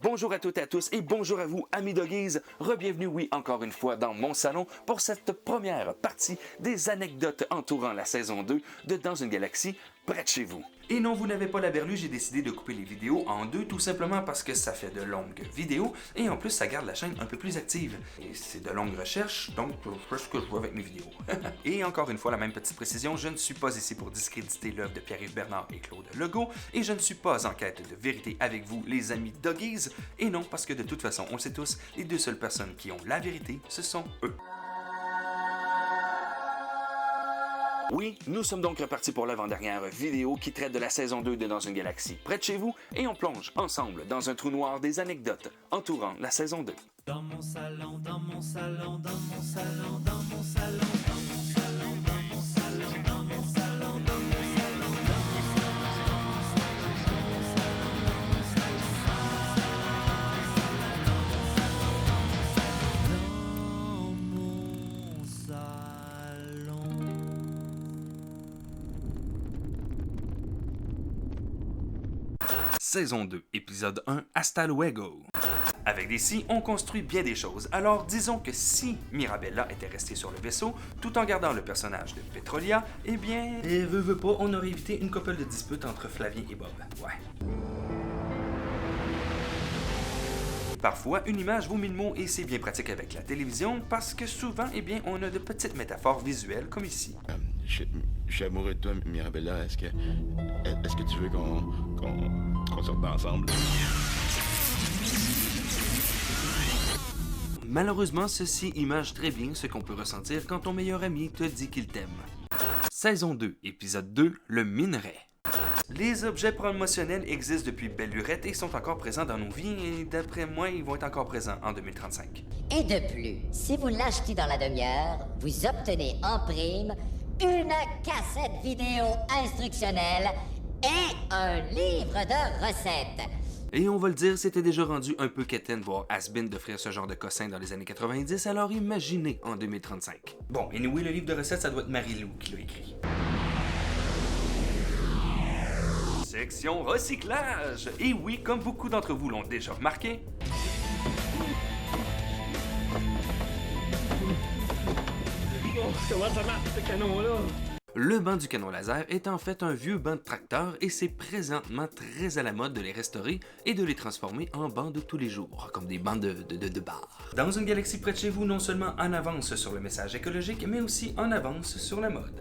Bonjour à toutes et à tous et bonjour à vous, amis doggies. Re-bienvenue, oui, encore une fois dans mon salon pour cette première partie des anecdotes entourant la saison 2 de Dans une galaxie près de chez vous. Et non, vous n'avez pas la berlue, j'ai décidé de couper les vidéos en deux, tout simplement parce que ça fait de longues vidéos et en plus ça garde la chaîne un peu plus active. Et c'est de longues recherches, donc je fais ce que je vois avec mes vidéos. Et encore une fois, la même petite précision, je ne suis pas ici pour discréditer l'œuvre de Pierre-Yves Bernard et Claude Legault, et je ne suis pas en quête de vérité avec vous, les amis doggies, et non, parce que de toute façon, on le sait tous, les deux seules personnes qui ont la vérité, ce sont eux. Oui, nous sommes donc repartis pour l'avant-dernière vidéo qui traite de la saison 2 de Dans une galaxie près de chez vous et on plonge ensemble dans un trou noir des anecdotes entourant la saison 2. Dans mon salon, dans mon salon, dans mon salon, dans mon salon, dans mon salon, dans mon salon, dans mon salon, dans mon salon, Saison 2, épisode 1, Hasta luego. Avec des si, on construit bien des choses. Alors disons que si Mirabella était restée sur le vaisseau, tout en gardant le personnage de Petrolia, eh bien, veut pas, on aurait évité une couple de disputes entre Flavien et Bob. Ouais. Parfois, une image vaut 1000 mots et c'est bien pratique avec la télévision parce que souvent, eh bien, on a de petites métaphores visuelles comme ici. Je suis amoureux de toi, Mirabella. Est-ce que tu veux qu'on sorte ensemble? Malheureusement, ceci image très bien ce qu'on peut ressentir quand ton meilleur ami te dit qu'il t'aime. Saison 2, épisode 2, le minerai. Les objets promotionnels existent depuis belle lurette et sont encore présents dans nos vies et d'après moi, ils vont être encore présents en 2035. Et de plus, si vous l'achetez dans la demi-heure, vous obtenez en prime une cassette vidéo instructionnelle et un livre de recettes. Et on va le dire, c'était déjà rendu un peu quétaine voire has-been d'offrir ce genre de cossin dans les années 90, alors imaginez en 2035. Bon, anyway, le livre de recettes, ça doit être Marie-Lou qui l'a écrit. Section recyclage! Et oui, comme beaucoup d'entre vous l'ont déjà remarqué, Comment ça marche, ce canon-là? le banc du canon laser est en fait un vieux banc de tracteur et c'est présentement très à la mode de les restaurer et de les transformer en bancs de tous les jours, comme des bancs de bar. Dans une galaxie près de chez vous, non seulement en avance sur le message écologique, mais aussi en avance sur la mode.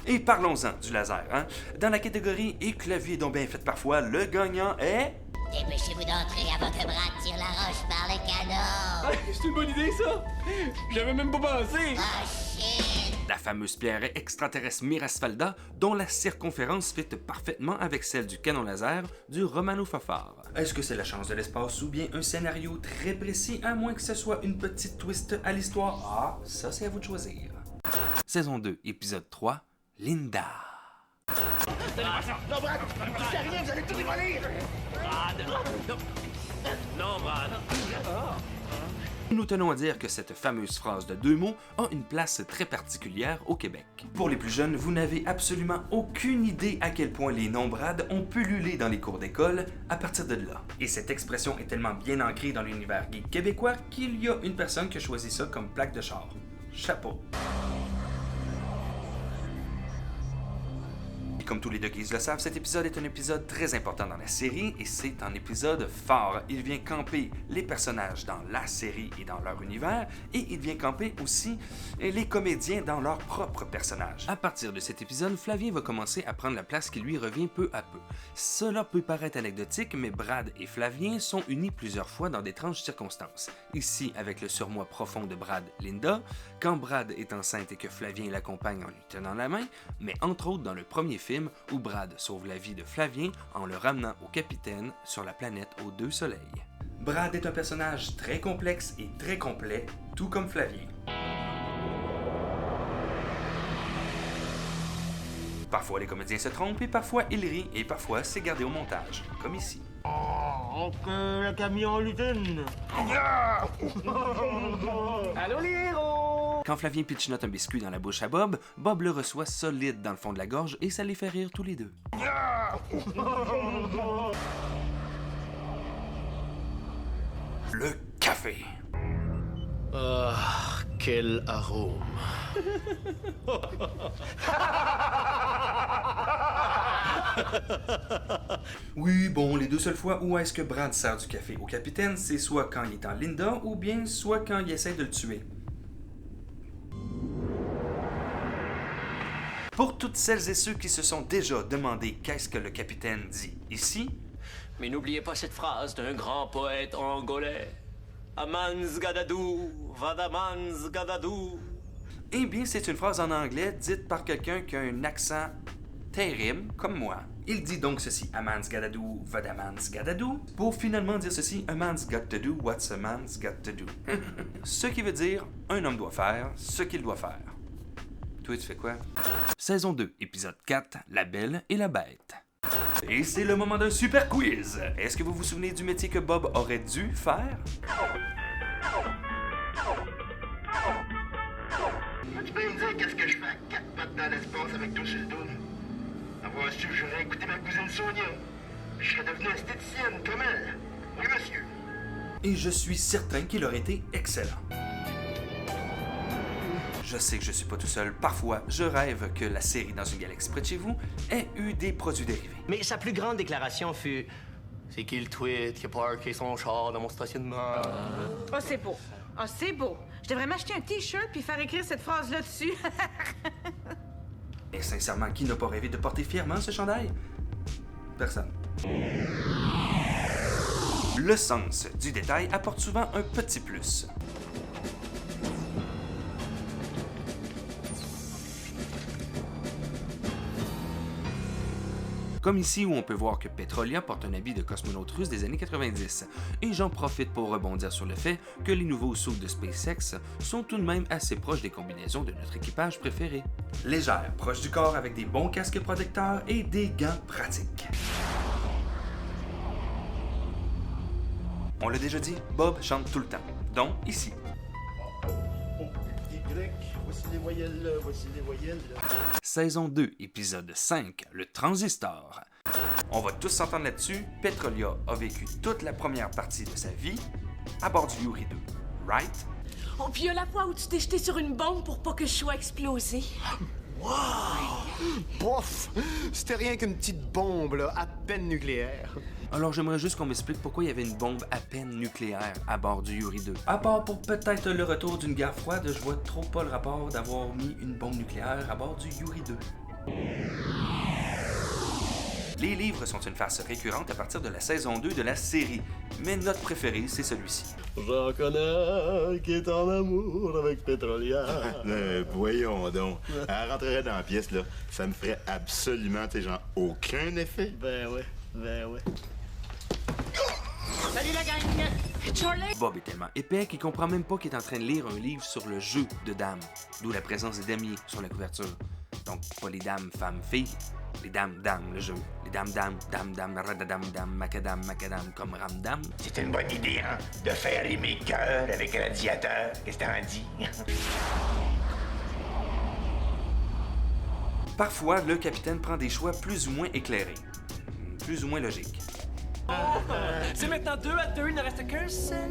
Et parlons-en du laser, hein? Dans la catégorie « Et clavier donc bien fait parfois », le gagnant est... Dépêchez-vous d'entrer avant que Brad tire la roche par le canon. Ah, c'est une bonne idée, ça! J'avais même pas pensé! Oh shit! La fameuse pierre extraterrestre Mirasfalda, dont la circonférence fit parfaitement avec celle du canon laser du Romano Fafard. Est-ce que c'est la chance de l'espace ou bien un scénario très précis, à moins que ce soit une petite twist à l'histoire? Ah, ça c'est à vous de choisir. Saison 2, épisode 3, Linda. Non, Brad! Je sais rien, vous allez tout démolir! non, Brad. Nous tenons à dire que cette fameuse phrase de deux mots a une place très particulière au Québec. Pour les plus jeunes, vous n'avez absolument aucune idée à quel point les noms Brad ont pullulé dans les cours d'école à partir de là. Et cette expression est tellement bien ancrée dans l'univers geek québécois qu'il y a une personne qui a choisi ça comme plaque de char. Chapeau. Et comme tous les doggies le savent, cet épisode est un épisode très important dans la série et c'est un épisode fort. Il vient camper les personnages dans la série et dans leur univers et il vient camper aussi les comédiens dans leurs propres personnages. À partir de cet épisode, Flavien va commencer à prendre la place qui lui revient peu à peu. Cela peut paraître anecdotique, mais Brad et Flavien sont unis plusieurs fois dans d'étranges circonstances. Ici, avec le surmoi profond de Brad, Linda, quand Brad est enceinte et que Flavien l'accompagne en lui tenant la main, mais entre autres dans le premier film où Brad sauve la vie de Flavien en le ramenant au capitaine sur la planète aux deux soleils. Brad est un personnage très complexe et très complet, tout comme Flavien. Parfois les comédiens se trompent et parfois ils rient et parfois c'est gardé au montage, comme ici. Oh, le camion l'utine! Allô, les héros! Quand Flavien pitchnote un biscuit dans la bouche à Bob, Bob le reçoit solide dans le fond de la gorge et ça les fait rire tous les deux. Le café. Ah, quel arôme. Oui, bon, les deux seules fois où est-ce que Brad sert du café au capitaine, c'est soit quand il est en Linda ou bien soit quand il essaie de le tuer. Pour toutes celles et ceux qui se sont déjà demandé qu'est-ce que le capitaine dit ici, Mais n'oubliez pas cette phrase d'un grand poète angolais. Amans gadadou, vadamans gadadou. eh bien c'est une phrase en anglais dite par quelqu'un qui a un accent terrible, comme moi. Il dit donc ceci, a man's gotta do what a man's gotta do, pour finalement dire ceci, a man's got to do what's a man's got to do. Ce qui veut dire, un homme doit faire ce qu'il doit faire. Toi, tu fais quoi? Saison 2, épisode 4, La Belle et la Bête. Et c'est le moment d'un super quiz. Est-ce que vous vous souvenez du métier que Bob aurait dû faire? Tu peux me dire qu'est-ce que je fais à 4 pattes dans l'espace avec tout sur le dos? Avoir su, j'aurais écouté ma cousine Sonia. Je serais devenue esthéticienne comme elle. Oui, monsieur. Et je suis certain qu'il aurait été excellent. Je sais que je suis pas tout seul. Parfois, je rêve que la série Dans une galaxie près de chez vous ait eu des produits dérivés. Mais sa plus grande déclaration fut... C'est qui le tweet qui a parké son char dans mon stationnement? Oh, c'est beau. Oh, c'est beau. Je devrais m'acheter un T-shirt puis faire écrire cette phrase-là dessus. Et sincèrement, qui n'a pas rêvé de porter fièrement ce chandail? Personne. Le sens du détail apporte souvent un petit plus. Comme ici où on peut voir que Petrolia porte un habit de cosmonaute russe des années 90. Et j'en profite pour rebondir sur le fait que les nouveaux suits de SpaceX sont tout de même assez proches des combinaisons de notre équipage préféré. Légères, proches du corps avec des bons casques protecteurs et des gants pratiques. On l'a déjà dit, Bob chante tout le temps, dont ici. Voici les voyelles, voici les voyelles. Saison 2, épisode 5, le transistor. On va tous s'entendre là-dessus, Petrolia a vécu toute la première partie de sa vie à bord du Yuri 2, right? Oh, puis il y a la fois où tu t'es jeté sur une bombe pour pas que je sois explosé. Bof! C'était rien qu'une petite bombe, là, à peine nucléaire. Alors j'aimerais juste qu'on m'explique pourquoi il y avait une bombe à peine nucléaire à bord du Yuri 2. À part pour peut-être le retour d'une guerre froide, je vois trop pas le rapport d'avoir mis une bombe nucléaire à bord du Yuri 2. Les livres sont une farce récurrente à partir de la saison 2 de la série, mais notre préféré, c'est celui-ci. J'en connais qui est en amour avec Petrolia. Voyons donc. Elle rentrerait dans la pièce, là. Ça me ferait absolument, tu sais, genre, aucun effet. Ben ouais. Salut la gang! Charlie! Bob est tellement épais qu'il comprend même pas qu'il est en train de lire un livre sur le jeu de dames, d'où la présence des damiers sur la couverture. Donc, pas les dames, femmes, filles, les dames, le jeu. Les dames, radadam, macadam, comme ramdam. C'est une bonne idée, hein, de faire rimer cœur avec radiateur. Qu'est-ce que t'en dis? Parfois, le capitaine prend des choix plus ou moins éclairés, plus ou moins logiques. C'est maintenant 2-2, il ne reste qu'un seul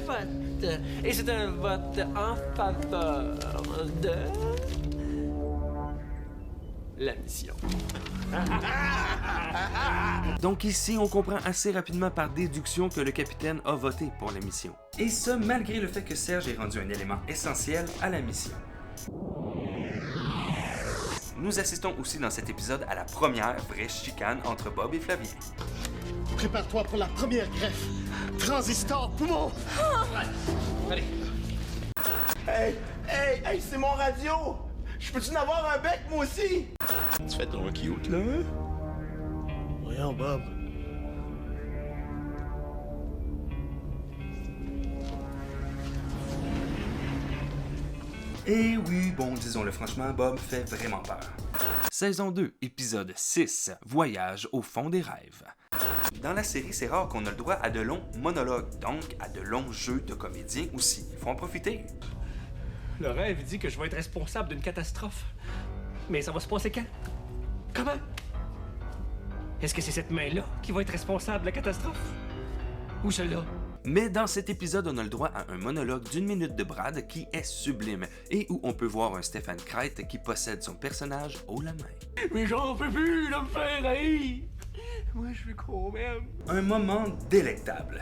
vote. Et c'est un vote en faveur de... la mission. Donc ici, on comprend assez rapidement par déduction que le capitaine a voté pour la mission. Et ce, malgré le fait que Serge ait rendu un élément essentiel à la mission. Nous assistons aussi dans cet épisode à la première vraie chicane entre Bob et Flavien. Prépare-toi pour la première greffe. Transistor poumon. Allez. Hey, c'est mon radio! Je peux-tu en avoir un bec, moi aussi? Tu fais ton cute, là? Voyons, Bob. Et oui, bon, disons-le franchement, Bob fait vraiment peur. Saison 2, épisode 6, Voyage au fond des rêves. Dans la série, c'est rare qu'on a le droit à de longs monologues, donc à de longs jeux de comédiens aussi. Il faut en profiter. Le rêve dit que je vais être responsable d'une catastrophe. Mais ça va se passer quand? Comment? Est-ce que c'est cette main-là qui va être responsable de la catastrophe? Ou celle-là? Mais dans cet épisode, on a le droit à un monologue d'1 minute de Brad qui est sublime et où on peut voir un Stephen Kreit qui possède son personnage haut la main. Mais j'en peux plus de me faire haïr! Moi, je suis con même. Un moment délectable.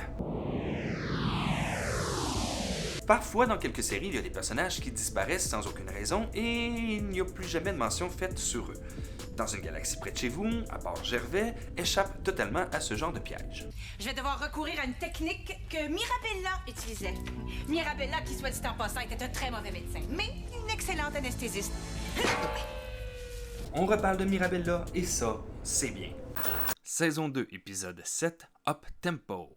Parfois, dans quelques séries, il y a des personnages qui disparaissent sans aucune raison et il n'y a plus jamais de mention faite sur eux. Dans une galaxie près de chez vous, à part Gervais, échappe totalement à ce genre de piège. Je vais devoir recourir à une technique que Mirabella utilisait. Mirabella, qui soit dit en passant, était un très mauvais médecin, mais une excellente anesthésiste. On reparle de Mirabella et ça, c'est bien. Saison 2, épisode 7, Up Tempo.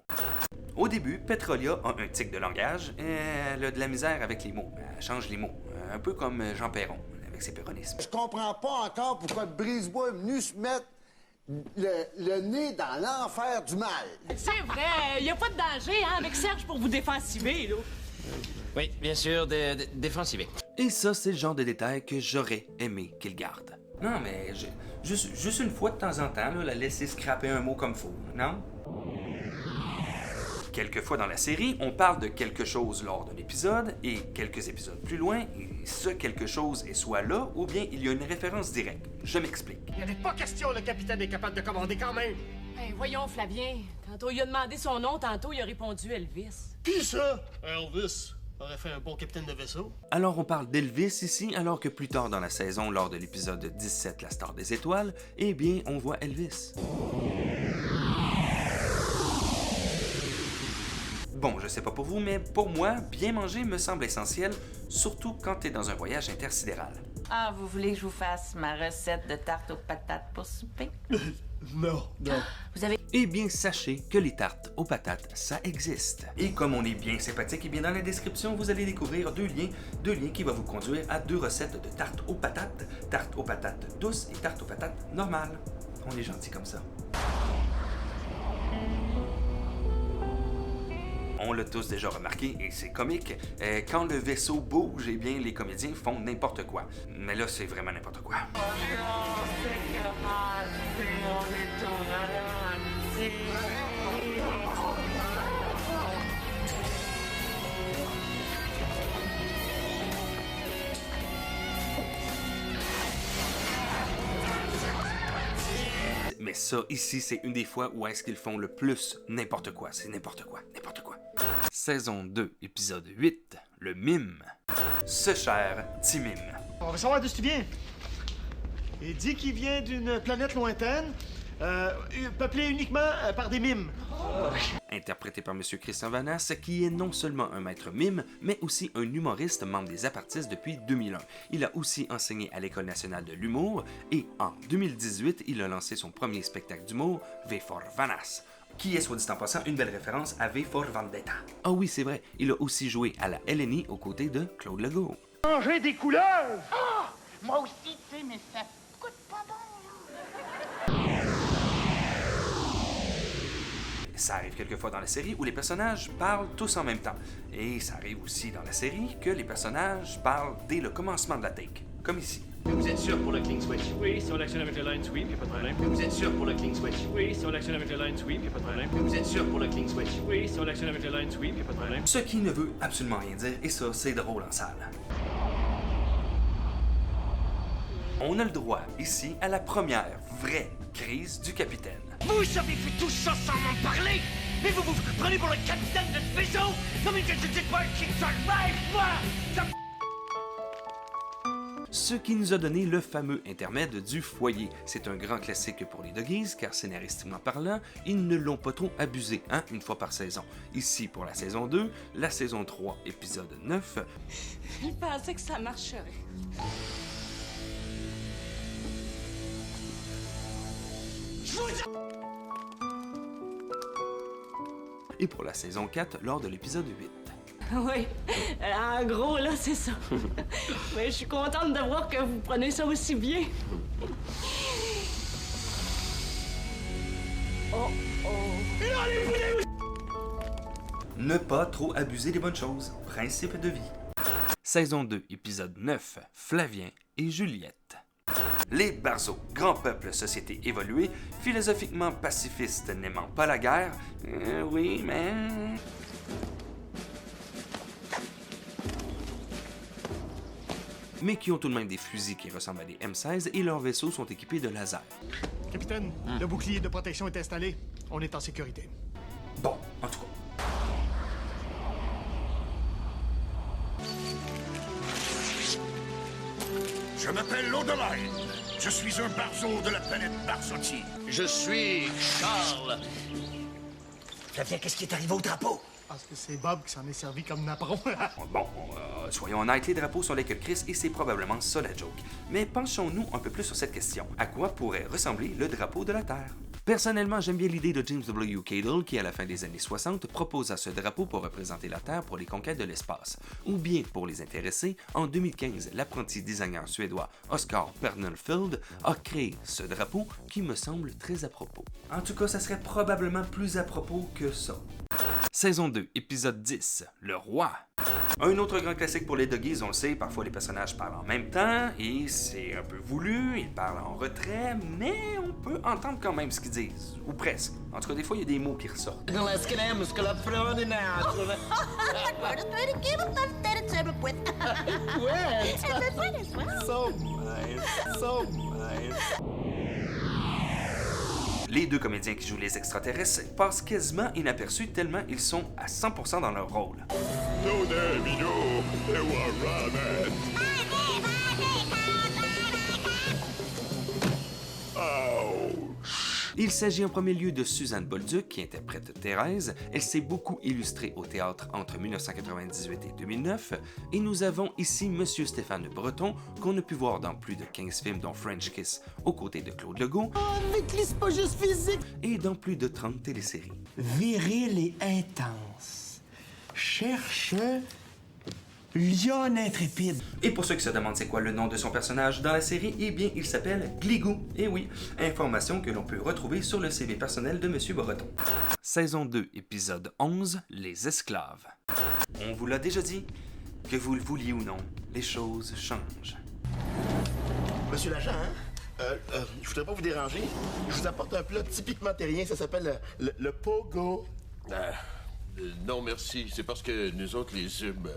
Au début, Petrolia a un tic de langage et elle a de la misère avec les mots. Elle change les mots, un peu comme Jean Perron avec ses péronismes. Je comprends pas encore pourquoi le Brisebois est venu se mettre le nez dans l'enfer du mal. C'est vrai, y a pas de danger, hein, avec Serge pour vous défensiver, là. Oui, bien sûr, défensiver. Et ça, c'est le genre de détail que j'aurais aimé qu'il garde. Non, mais juste une fois de temps en temps, là, la laisser scraper un mot comme faux, non? Quelques fois dans la série, on parle de quelque chose lors d'un épisode, et quelques épisodes plus loin, ce quelque chose est soit là, ou bien il y a une référence directe. Je m'explique. Il n'y avait pas question, le capitaine est capable de commander quand même. Ben, voyons, Flavien. Quand on lui a demandé son nom, tantôt, il a répondu Elvis. Qui ça? Elvis aurait fait un bon capitaine de vaisseau. Alors on parle d'Elvis ici, alors que plus tard dans la saison, lors de l'épisode 17, La Star des Étoiles, eh bien, on voit Elvis. Bon, je sais pas pour vous, mais pour moi, bien manger me semble essentiel, surtout quand t'es dans un voyage intersidéral. Ah, vous voulez que je vous fasse ma recette de tarte aux patates pour souper? Non. Vous avez... Eh bien, sachez que les tartes aux patates, ça existe. Et comme on est bien sympathique, et bien dans la description, vous allez découvrir deux liens qui vont vous conduire à 2 recettes de tarte aux patates douces et tarte aux patates normales. On est gentil comme ça. On l'a tous déjà remarqué, et c'est comique, quand le vaisseau bouge, eh bien, les comédiens font n'importe quoi. Mais là, c'est vraiment n'importe quoi. Mais ça, ici, c'est une des fois où est-ce qu'ils font le plus n'importe quoi. C'est n'importe quoi, n'importe quoi. Saison 2, épisode 8, le mime. Ce cher Timim. On va savoir d'où tu viens. Il dit qu'il vient d'une planète lointaine, peuplée uniquement par des mimes. Interprété par M. Christian Vanasse, qui est non seulement un maître mime, mais aussi un humoriste membre des Apartistes depuis 2001. Il a aussi enseigné à l'École nationale de l'humour et en 2018, il a lancé son premier spectacle d'humour, V for Vanasse, qui est, soit dit en passant, une belle référence à V for Vendetta. Ah oui, c'est vrai, il a aussi joué à la LNI aux côtés de Claude Legault. Manger des couleurs! Ah! Moi aussi, tu sais, mais ça coûte pas bon, là. Ça arrive quelquefois dans la série où les personnages parlent tous en même temps. Et ça arrive aussi dans la série que les personnages parlent dès le commencement de la take, comme ici. Vous êtes sûr pour le clean switch? Oui, si on l'actionne avec le line sweep, y'a pas de problème. Vous êtes sûr pour le clean switch? Oui, si on l'actionne avec le line sweep, y'a pas de problème. Vous êtes sûr pour le clean switch? Oui, si on l'actionne avec le line sweep, y'a pas de problème. Ce qui ne veut absolument rien dire, et ça, c'est drôle en salle. On a le droit, ici, à la première vraie crise du capitaine. Vous avez fait tout ça sans m'en parler! Mais vous vous prenez pour le capitaine de ce vaisseau! Comme une petite balle qui survive, moi! Ce qui nous a donné le fameux intermède du foyer. C'est un grand classique pour les Doggies, car scénaristiquement parlant, ils ne l'ont pas trop abusé, une fois par saison. Ici pour la saison 2, la saison 3, épisode 9. Il pensait que ça marcherait. Et pour la saison 4, lors de l'épisode 8. Oui, en gros, là, c'est ça. Mais je suis contente de voir que vous prenez ça aussi bien. Oh, oh. Ne pas trop abuser des bonnes choses. Principe de vie. Saison 2, épisode 9, Flavien et Juliette. Les Barzo, grand peuple, société évoluée, philosophiquement pacifiste, n'aimant pas la guerre. Oui, mais... mais qui ont tout de même des fusils qui ressemblent à des M16 et leurs vaisseaux sont équipés de lasers. Capitaine, le bouclier de protection est installé. On est en sécurité. Bon, en tout cas. Je m'appelle Laudeline. Je suis un Barzo de la planète Barzotti. Je suis Charles. Flavien, qu'est-ce qui est arrivé au drapeau? Parce que c'est Bob qui s'en est servi comme napperon. Bon, soyons honnêtes, les drapeaux sont laid que Chris et c'est probablement ça la joke. Mais penchons-nous un peu plus sur cette question. À quoi pourrait ressembler le drapeau de la Terre? Personnellement, j'aime bien l'idée de James W. Cadle qui, à la fin des années 60, proposa ce drapeau pour représenter la Terre pour les conquêtes de l'espace. Ou bien, pour les intéressés, en 2015, l'apprenti designer suédois Oscar Pernelfield a créé ce drapeau qui me semble très à propos. En tout cas, ça serait probablement plus à propos que ça. Saison 2, épisode 10, Le Roi. Un autre grand classique pour les doggies, on le sait, parfois les personnages parlent en même temps, et c'est un peu voulu, ils parlent en retrait, mais on peut entendre quand même ce qu'ils disent, ou presque. En tout cas, des fois, il y a des mots qui ressortent. Les deux comédiens qui jouent les extraterrestres passent quasiment inaperçus tellement ils sont à 100% dans leur rôle. Il s'agit en premier lieu de Suzanne Bolduc qui interprète Thérèse. Elle s'est beaucoup illustrée au théâtre entre 1998 et 2009. Et nous avons ici Monsieur Stéphane Breton qu'on a pu voir dans plus de 15 films dont French Kiss aux côtés de Claude Legault. Avec l'hypogèse physique. Et dans plus de 30 téléséries. Viril et intense. Cherche Lionne intrépide. Et pour ceux qui se demandent c'est quoi le nom de son personnage dans la série, eh bien, il s'appelle Gligou. Et oui, information que l'on peut retrouver sur le CV personnel de Monsieur Breton. Saison 2, épisode 11, Les Esclaves. On vous l'a déjà dit, que vous le vouliez ou non, les choses changent. Monsieur l'agent, je voudrais pas vous déranger. Je vous apporte un plat typiquement terrien, ça s'appelle le pogo. Non, merci. C'est parce que nous autres, les Zubs,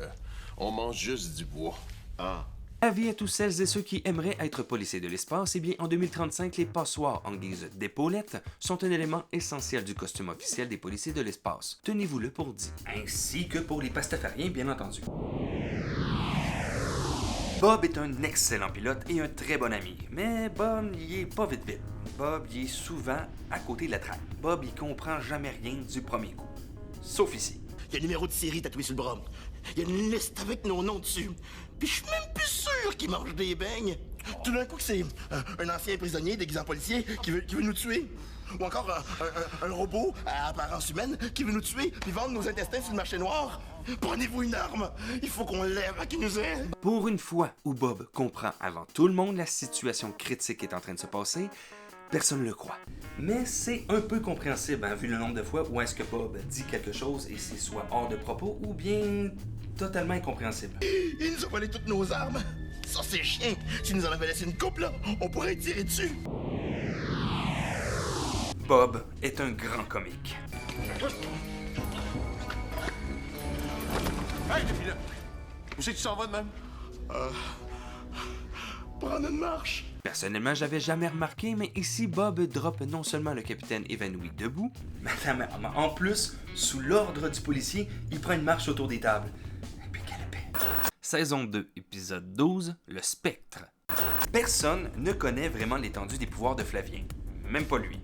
on mange juste du bois. Ah. Avis à tous celles et ceux qui aimeraient être policiers de l'espace, eh bien, en 2035, les passoires en guise d'épaulettes sont un élément essentiel du costume officiel des policiers de l'espace. Tenez-vous-le pour dit. Ainsi que pour les pastafariens, bien entendu. Bob est un excellent pilote et un très bon ami, mais Bob, il est pas vite. Bob, il est souvent à côté de la traque. Bob, il comprend jamais rien du premier coup. Sauf ici. Il y a un numéro de série tatoué sur le bras. Il y a une liste avec nos noms dessus. Puis je suis même plus sûr qu'il mange des beignes. Tout d'un coup, c'est un ancien prisonnier déguisé en policier qui veut nous tuer. Ou encore un robot à apparence humaine qui veut nous tuer puis vendre nos intestins sur le marché noir. Prenez-vous une arme. Il faut qu'on lève à qui nous aide. Pour une fois où Bob comprend avant tout le monde la situation critique qui est en train de se passer, personne ne le croit. Mais c'est un peu compréhensible, vu le nombre de fois où est-ce que Bob dit quelque chose et c'est soit hors de propos ou bien totalement incompréhensible. Ils nous ont volé toutes nos armes. Ça, c'est chien. S'ils nous en avaient laissé une couple, là, on pourrait tirer dessus. Bob est un grand comique. Hey, depuis là! Où c'est que tu s'en vas de même? Prendre une marche. Personnellement, j'avais jamais remarqué, mais ici, Bob drop non seulement le capitaine évanoui debout, mais en plus, sous l'ordre du policier, il prend une marche autour des tables. Et puis quelle épée. Saison 2, épisode 12, Le Spectre. Personne ne connaît vraiment l'étendue des pouvoirs de Flavien. Même pas lui.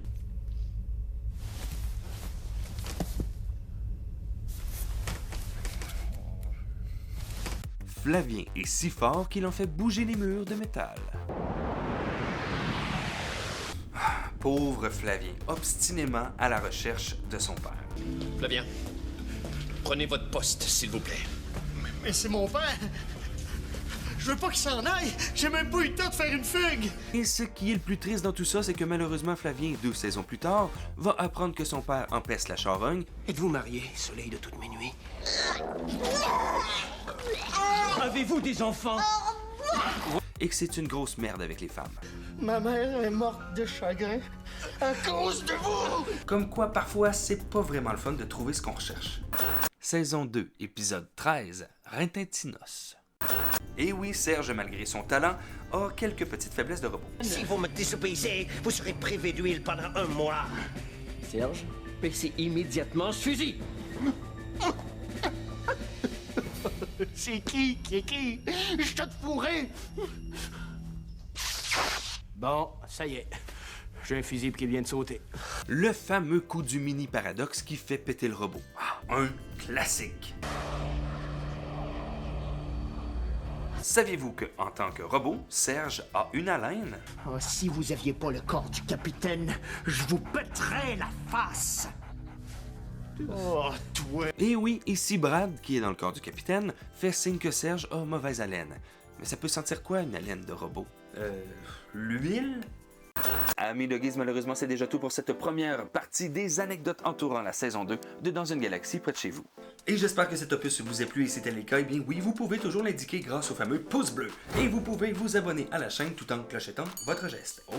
Flavien est si fort qu'il en fait bouger les murs de métal. Pauvre Flavien, obstinément à la recherche de son père. Flavien, prenez votre poste, s'il vous plaît. Mais c'est mon père. Je veux pas qu'il s'en aille. J'ai même pas eu le temps de faire une fugue. Et ce qui est le plus triste dans tout ça, c'est que malheureusement, Flavien, 2 saisons plus tard, va apprendre que son père empeste la charogne. Êtes-vous marié, soleil de toutes mes nuits? Avez-vous des enfants? Et que c'est une grosse merde avec les femmes. Ma mère est morte de chagrin à cause de vous! Comme quoi, parfois, c'est pas vraiment le fun de trouver ce qu'on recherche. Saison 2, épisode 13, Rintintinos. Et oui, Serge, malgré son talent, a quelques petites faiblesses de robot. Si vous me désobéissez, vous serez privé d'huile pendant 1 mois. Serge, baissez immédiatement ce fusil. C'est qui? Je t'ai fourré! Bon, ça y est. J'ai un fusible qui vient de sauter. Le fameux coup du mini paradoxe qui fait péter le robot. Un classique. Saviez-vous qu'en tant que robot, Serge a une haleine? Oh, si vous aviez pas le corps du capitaine, je vous pèterais la face! Oh, toi! Et oui, ici Brad, qui est dans le corps du capitaine, fait signe que Serge a mauvaise haleine. Mais ça peut sentir quoi, une haleine de robot? L'huile? Amis Doggies, malheureusement, c'est déjà tout pour cette première partie des anecdotes entourant la saison 2 de Dans une galaxie près de chez vous. Et j'espère que cet opus vous a plu et si c'était le cas, eh bien oui, vous pouvez toujours l'indiquer grâce au fameux pouce bleu. Et vous pouvez vous abonner à la chaîne tout en clochettant votre geste. Oh.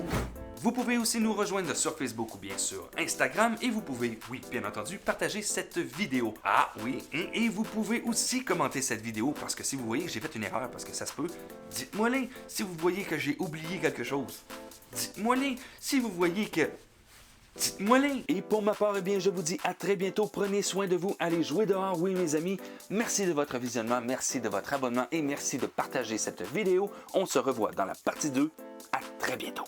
Vous pouvez aussi nous rejoindre sur Facebook ou bien sur Instagram et vous pouvez, oui, bien entendu, partager cette vidéo. Ah oui, et vous pouvez aussi commenter cette vidéo parce que si vous voyez que j'ai fait une erreur, parce que ça se peut, dites-moi-les si vous voyez que j'ai oublié quelque chose. Dites-moi-les si vous voyez que... Dites-moi-les! Et pour ma part, eh bien, je vous dis à très bientôt. Prenez soin de vous. Allez jouer dehors, oui, mes amis. Merci de votre visionnement, merci de votre abonnement et merci de partager cette vidéo. On se revoit dans la partie 2. À très bientôt.